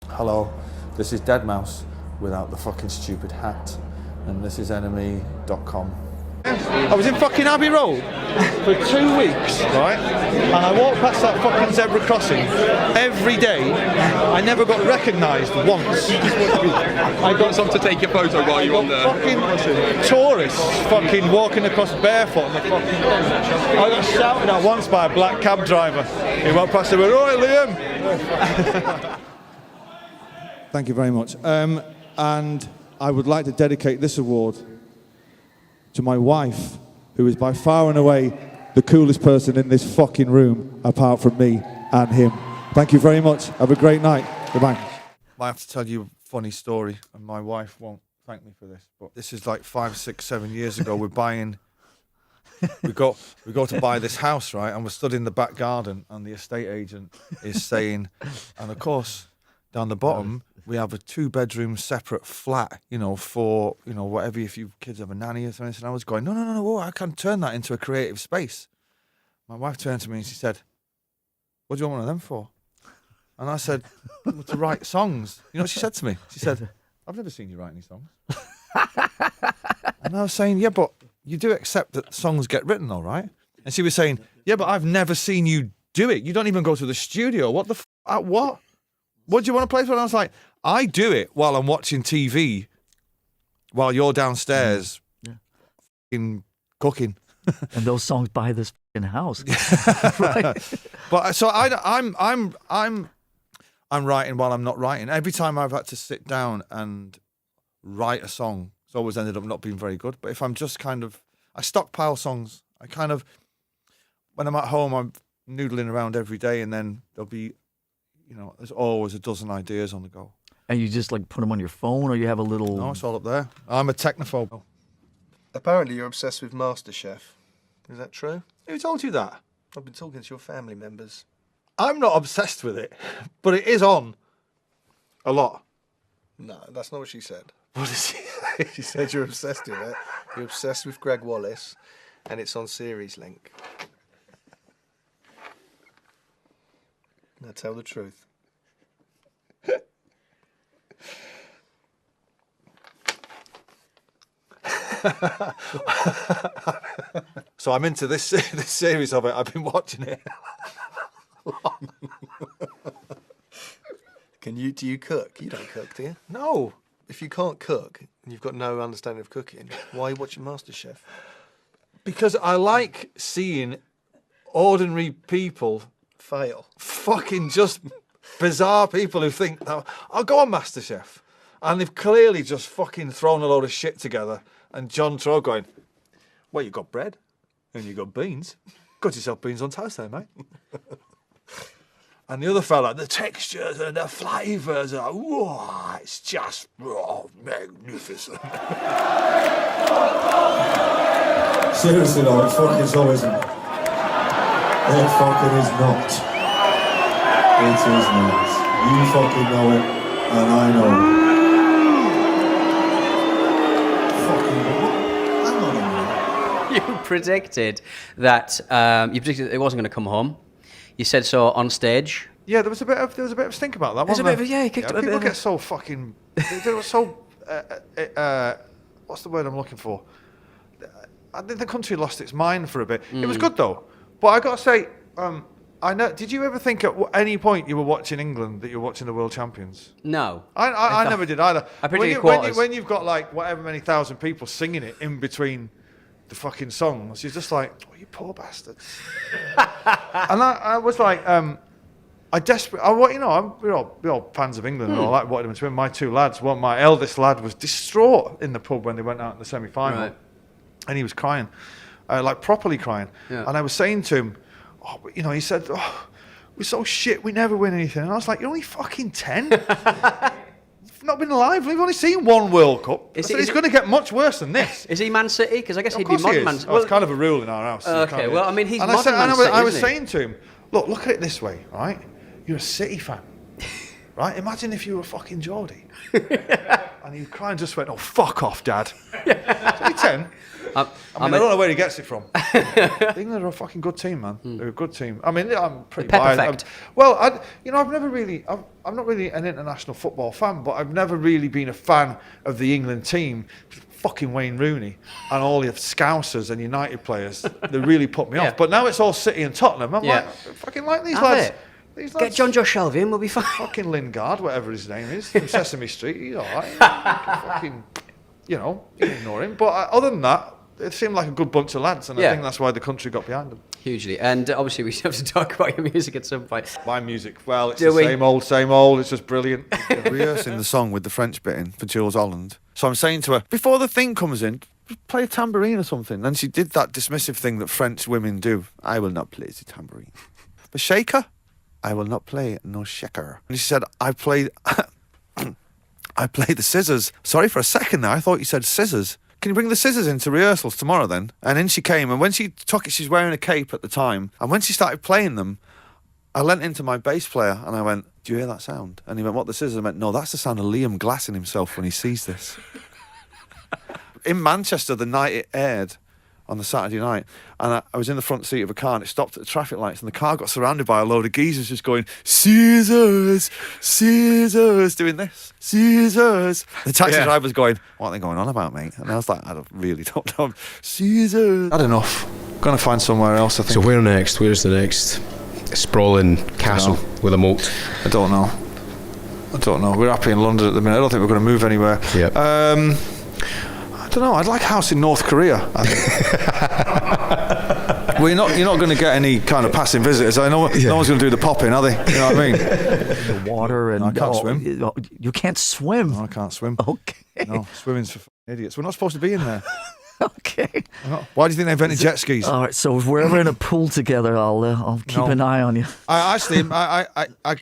Hello, this is Deadmau5 without the fucking stupid hat, and this is enemy.com. I was in fucking Abbey Road for 2 weeks, right? And I walked past that fucking zebra crossing every day. I never got recognised once. I got some to take your photo while you're on there. Fucking tourists fucking walking across barefoot on the fucking thing. I got shouted at once by a black cab driver. He walked past and went, "Oi, Liam!" Thank you very much. And I would like to dedicate this award to my wife, who is by far and away the coolest person in this fucking room, apart from me and him. Thank you very much. Have a great night. Goodbye. I have to tell you a funny story, and my wife won't thank me for this, but this is like 5, 6, 7 years ago. We go to buy this house, right? And we're stood in the back garden, and the estate agent is saying, and of course, down the bottom, we have a 2-bedroom separate flat, for, whatever, if you kids have a nanny or something. And I was going, no, I can turn that into a creative space. My wife turned to me and she said, "What do you want one of them for?" And I said, "To write songs." You know what she said to me? She said, "I've never seen you write any songs." And I was saying, "Yeah, but you do accept that songs get written, all right?" And she was saying, "Yeah, but I've never seen you do it. You don't even go to the studio. What the what? What do you want to play for?" And I was like, "I do it while I'm watching TV, while you're downstairs, in cooking." And those songs buy this fucking house, right? But so I'm writing while I'm not writing. Every time I've had to sit down and write a song, it's always ended up not being very good. But if I'm just I stockpile songs. When I'm at home, I'm noodling around every day, and then there'll be, there's always a dozen ideas on the go. And you just put them on your phone, or you have a little... No, it's all up there. I'm a technophobe. Apparently you're obsessed with MasterChef. Is that true? Who told you that? I've been talking to your family members. I'm not obsessed with it, but it is on a lot. No, that's not what she said. What did she say? She said you're obsessed with it. You're obsessed with Greg Wallace, and it's on Series Link. Now tell the truth. So I'm into this series of it. I've been watching it. Do you cook? You don't cook, do you? No. If you can't cook and you've got no understanding of cooking, why are you watching MasterChef? Because I like seeing ordinary people fail. Fucking just bizarre people who think, "I'll go on MasterChef." And they've clearly just fucking thrown a load of shit together. And John Troll going, "Well, you got bread and you got beans. Got yourself beans on toast there, mate." And the other fella, the textures and the flavours, whoa, it's just magnificent. Seriously though, it fucking so isn't. It fucking is not. It is not. You fucking know it, and I know it. You predicted that it wasn't going to come home. You said so on stage. Yeah, there was a bit of stink about that. There's a bit of he get so fucking. They were so. What's the word I'm looking for? I think the country lost its mind for a bit. It was good though, but I got to say, I know. Did you ever think at any point you were watching England that you were watching the World Champions? No, I never did either. I predicted quarters. When you've got like whatever many thousand people singing it in between the fucking songs, you're just like, "Oh, you poor bastards." And I was like, we're all fans of England and all that. Wanted them to win. My 2 lads, my eldest lad was distraught in the pub when they went out in the semi-final, right. And he was crying, like properly crying. Yeah. And I was saying to him, he said, "Oh, we're so shit, we never win anything." And I was like, "You're only fucking 10. You've not been alive. We've only seen 1 World Cup. It's going to get much worse than this." Is he Man City? Because I guess he'd be modern Man City. Well, it's kind of a rule in our house. Okay, well, I mean, he's and modern Man City, I was saying to him, look at it this way, right? You're a City fan, right? Imagine if you were a fucking Geordie. And he cried and just went, "Oh, fuck off, Dad." It's only 10. I don't know where he gets it from. England are a fucking good team, man. They're a good team. I mean, I'm pretty biased. I've never really, I'm not really an international football fan, but I've never really been a fan of the England team. Fucking Wayne Rooney and all the Scousers and United players, they really put me off. But now it's all City and Tottenham. I'm like, fucking like these lads. Get John Joe Shelby in, we'll be fine. Fucking Lingard, whatever his name is, from Sesame Street, he's all right. Fucking, you can ignore him. But other than that, it seemed like a good bunch of lads, and I think that's why the country got behind them. Hugely. And obviously we have to talk about your music at some point. My music, well, it's same old, it's just brilliant. Rehearsing the song with the French bit in for Jules Holland. So I'm saying to her, before the thing comes in, play a tambourine or something. And she did that dismissive thing that French women do. I will not play the tambourine. The shaker? I will not play no shaker. And she said, I play the scissors. Sorry, for a second there, I thought you said scissors. Can you bring the scissors into rehearsals tomorrow then? And in she came, and when she took it, she's wearing a cape at the time. And when she started playing them, I leant into my bass player and I went, do you hear that sound? And he went, what, the scissors? I went, no, that's the sound of Liam glassing himself when he sees this. In Manchester, the night it aired, on the Saturday night, and I was in the front seat of a car and it stopped at the traffic lights and the car got surrounded by a load of geezers just going, scissors, scissors, doing this, scissors. The taxi driver's going, what are they going on about, mate? And I was like, really don't know. Scissors. Had enough. Gonna find somewhere else, I think. So where next? Where's the next sprawling castle with a moat? I don't know. We're happy in London at the minute. I don't think we're going to move anywhere. Yep. I don't know. I'd like a house in North Korea. Well, you're not going to get any kind of passing visitors. I know no one's going to do the popping, are they? You know what I mean? The water and I can't swim. You can't swim. No, I can't swim. Okay. No, swimming's for idiots. We're not supposed to be in there. Okay. Why do you think they invented jet skis? All right. So if we're ever in a pool together, I'll keep an eye on you. I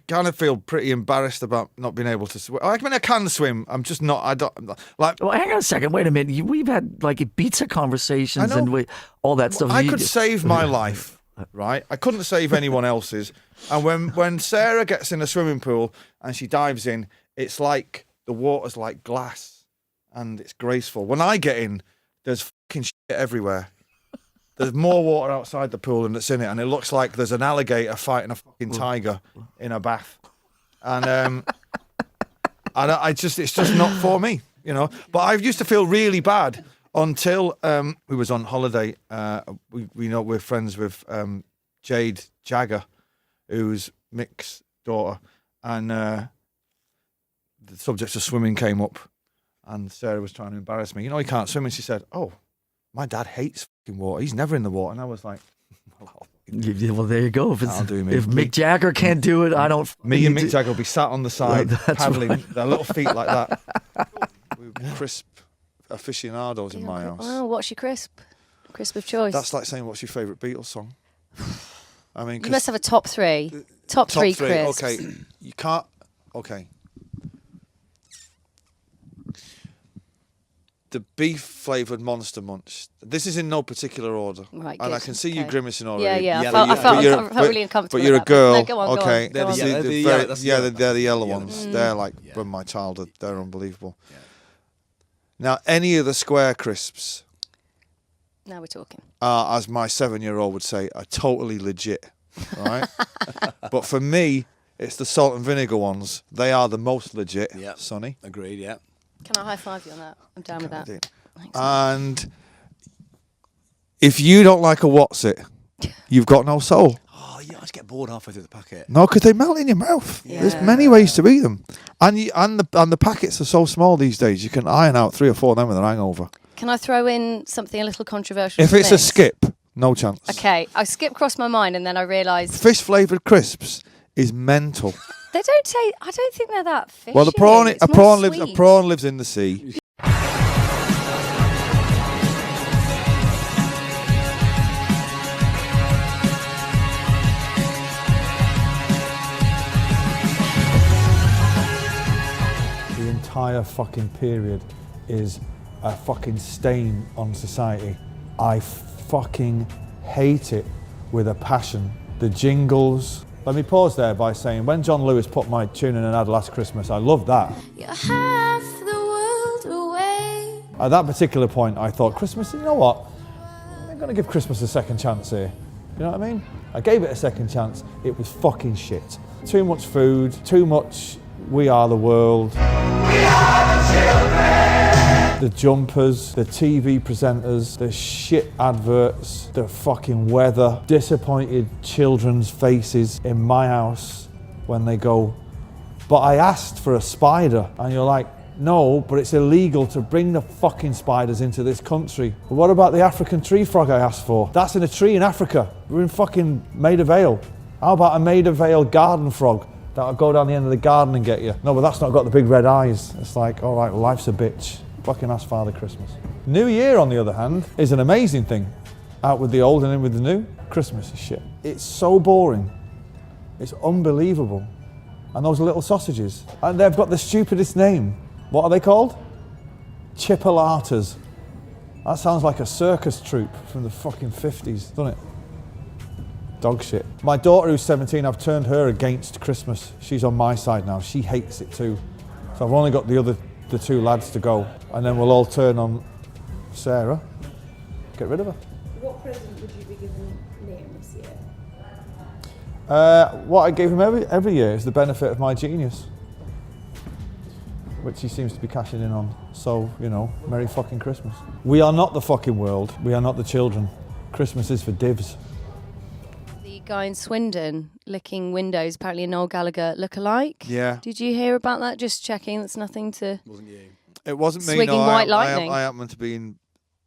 kind of feel pretty embarrassed about not being able to swim. I mean, I can swim. I'm just not. I don't like. Well, hang on a second. Wait a minute. We've had like Ibiza conversations and all that stuff. I could save my life, right? I couldn't save anyone else's. And when Sarah gets in a swimming pool and she dives in, it's like the water's like glass and it's graceful. When I get in, there's fucking shit everywhere. There's more water outside the pool than that's in it, and it looks like there's an alligator fighting a fucking tiger in a bath. And it's just not for me, you know. But I used to feel really bad until we was on holiday. We're friends with Jade Jagger, who's Mick's daughter, and the subject of swimming came up. And Sarah was trying to embarrass me. You know, he can't swim. And she said, oh, my dad hates fucking water. He's never in the water. And I was like, well, there you go. If Mick Jagger can't do it, I don't. Me and Mick Jagger will be sat on the side, paddling their little feet like that. We're crisp aficionados in my house. Oh, what's your crisp? Crisp of choice. That's like saying, what's your favourite Beatles song? I mean, you must have a top three. Top three crisps. Okay, you can't. Okay. The beef flavoured Monster Munch. This is in no particular order. Right, and good. I can see you grimacing already. Yeah. I felt really uncomfortable. But you're a girl. No, go on, okay. Go on. They're the yellow ones. They're like from my childhood. They're unbelievable. Yeah. Now, any of the square crisps. Now we're talking. As my 7-year-old would say, are totally legit. Right? But for me, it's the salt and vinegar ones. They are the most legit. Yeah. Sonny. Agreed. Yeah. Can I high five you on that? I'm down with that. Thanks. And if you don't like a what's it, you've got no soul. Oh, you always get bored halfway through the packet. No, because they melt in your mouth. Yeah. There's many ways to eat them, and the packets are so small these days. You can iron out 3 or 4 of them with a hangover. Can I throw in something a little controversial? If it's a skip, no chance. Okay, a skip crossed my mind, and then I realised fish flavoured crisps is mental. They don't taste. I don't think they're that fishy. Well, a prawn lives in the sea. The entire fucking period is a fucking stain on society. I fucking hate it with a passion. The jingles. Let me pause there by saying, when John Lewis put my tune in an ad last Christmas, I loved that. You're half the world away. At that particular point, I thought, Christmas, you know what? I'm going to give Christmas a second chance here. You know what I mean? I gave it a second chance. It was fucking shit. Too much food, too much We Are the World. We are the children! The jumpers, the TV presenters, the shit adverts, the fucking weather, disappointed children's faces in my house when they go, but I asked for a spider. And you're like, no, but it's illegal to bring the fucking spiders into this country. But what about the African tree frog I asked for? That's in a tree in Africa. We're in fucking Maida Vale. How about a Maida Vale garden frog that'll go down the end of the garden and get you? No, but that's not got the big red eyes. It's like, all right, well, life's a bitch. Fucking ask Father Christmas. New Year, on the other hand, is an amazing thing. Out with the old and in with the new. Christmas is shit. It's so boring. It's unbelievable. And those little sausages. And they've got the stupidest name. What are they called? Chipolatas. That sounds like a circus troupe from the fucking 50s, doesn't it? Dog shit. My daughter, who's 17, I've turned her against Christmas. She's on my side now. She hates it too. So I've only got the two lads to go. And then we'll all turn on Sarah. Get rid of her. What present would you be giving Liam this year? What I gave him every year is the benefit of my genius, which he seems to be cashing in on. So, you know, Merry fucking Christmas. We are not the fucking world. We are not the children. Christmas is for divs. The guy in Swindon licking windows, apparently a Noel Gallagher lookalike. Yeah. Did you hear about that? Just checking. That's nothing to... Wasn't you? It wasn't me, Swigging no. white lightning. I happened to be in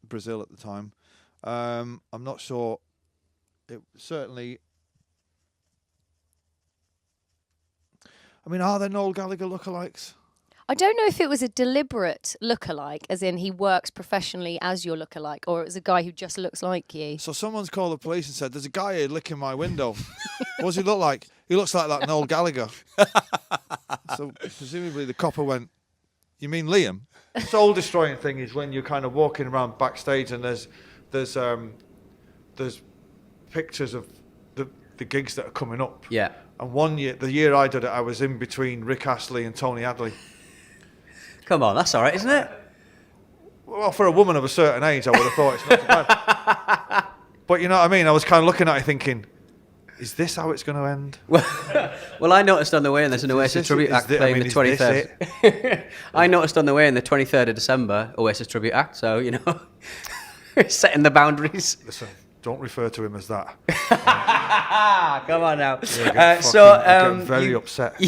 Brazil at the time. I'm not sure. It certainly... I mean, are there Noel Gallagher lookalikes? I don't know if it was a deliberate lookalike, as in he works professionally as your lookalike, or it was a guy who just looks like you. So someone's called the police and said, there's a guy here licking my window. What does he look like? He looks like that Noel Gallagher. So presumably the copper went, you mean Liam? The soul destroying thing is when you're kind of walking around backstage and there's pictures of the gigs that are coming up. Yeah. And one year, the year I did it, I was in between Rick Astley and Tony Hadley. Come on, that's all right, isn't it? Well, for a woman of a certain age, I would have thought it's not too bad. But you know what I mean? I was kind of looking at it thinking, is this how it's going to end? Well, I noticed on the way, and there's an Oasis tribute act playing the 23rd. I noticed on the way in the 23rd of December, Oasis tribute act, so, you know, setting the boundaries. Listen, don't refer to him as that. Come on now. Yeah, I get very upset.